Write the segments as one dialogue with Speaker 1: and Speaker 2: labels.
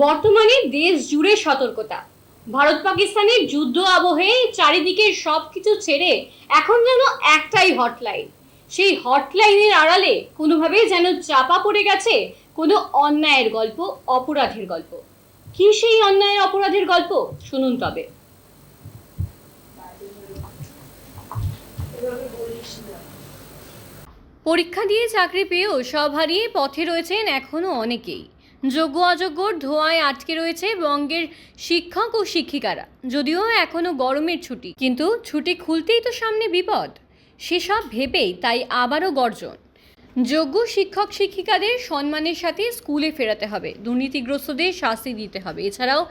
Speaker 1: বর্তমানে দেশ জুড়ে সতর্কতা। ভারত পাকিস্তানের যুদ্ধ আবহে চারিদিকে সবকিছু ছেড়ে এখন যেন একটাই হটলাইন। সেই হটলাইনের আড়ালে কোনোভাবে যেন চাপা পড়ে গেছে কোনো অন্যায়ের গল্প, অপরাধের গল্প। কি সেই অন্যায়ের অপরাধের গল্প? শুনুন তবে। পরীক্ষা দিয়ে চাকরি পেয়েও সব হারিয়ে পথে রয়েছেন এখনো অনেকেই। যোগ্য অযোগ্যর ধোঁয়ায় আটকে রয়েছে বঙ্গের শিক্ষক ও শিক্ষিকারা। যদিও এখনো গরমের ছুটি, কিন্তু ছুটি খুলতেই তো সামনে বিপদ। সেসব ভেবেই তাই আবারও গর্জন। যোগ্য শিক্ষক শিক্ষিকাদের সম্মানের সাথে স্কুলে ফেরাতে হবে, দুর্নীতিগ্রস্তদের শাস্তি দিতে হবে। এছাড়াও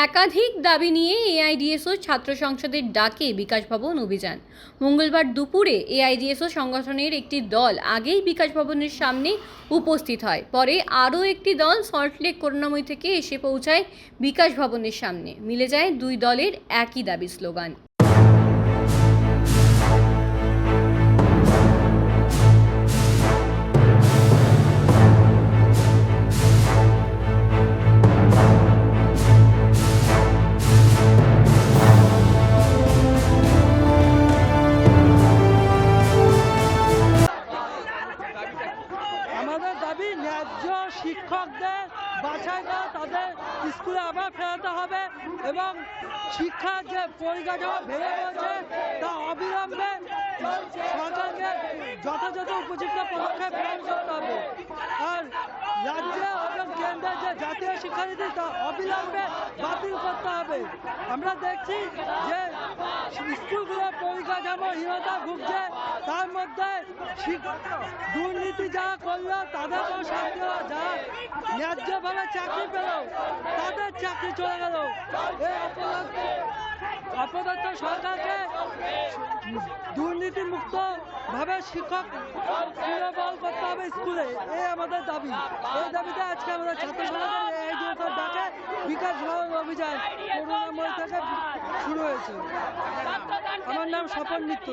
Speaker 1: একাধিক দাবি নিয়ে এআইডিএসও ছাত্র সংসদের ডাকে বিকাশ ভবন অভিযান। মঙ্গলবার দুপুরে এআইডিএসও সংগঠনের একটি দল আগেই বিকাশ ভবনের সামনে উপস্থিত হয়। পরে আরও একটি দল সল্টলেক করুণাময়ী থেকে এসে পৌঁছায় বিকাশ ভবনের সামনে। মিলে যায় দুই দলের একই দাবি, স্লোগান।
Speaker 2: আমাদের দাবি ন্যায্য শিক্ষকদের বাছাই করে তাদের স্কুলে আবার ফেরাতে হবে এবং শিক্ষার যে পরিকাঠামো ভেঙে পড়েছে তা অবিলম্বে সরকারকে যথাযথ উপযুক্ত পদক্ষেপ গ্রহণ করতে হবে। আর রাজ্যে এবং কেন্দ্রের যে জাতীয় শিক্ষানীতি তা অবিলম্বে বাতিল করতে হবে। আমরা দেখছি যে স্কুলগুলোর পরিকাঠামোহীনতা ভুগছে, তার মধ্যে দুর্নীতি যারা করলো তাদেরকেও শাস্তি হলো, যারা ন্যায্যভাবে চাকরি পেল তাদের চাকরি চলে গেল। এই অপদত্ত সরকারকে দুর্নীতিমুক্ত ভাবে শিক্ষক পুনর্বহাল করতে হবে স্কুলে, এই আমাদের দাবি। এই দাবিতে আজকে আমাদের ছাত্র সংগঠনের এআইডিএসের ডাকে বিকাশ ভবন অভিযান করুণাময়ী থেকে শুরু হয়েছে। আমার নাম স্বপন মিত্র।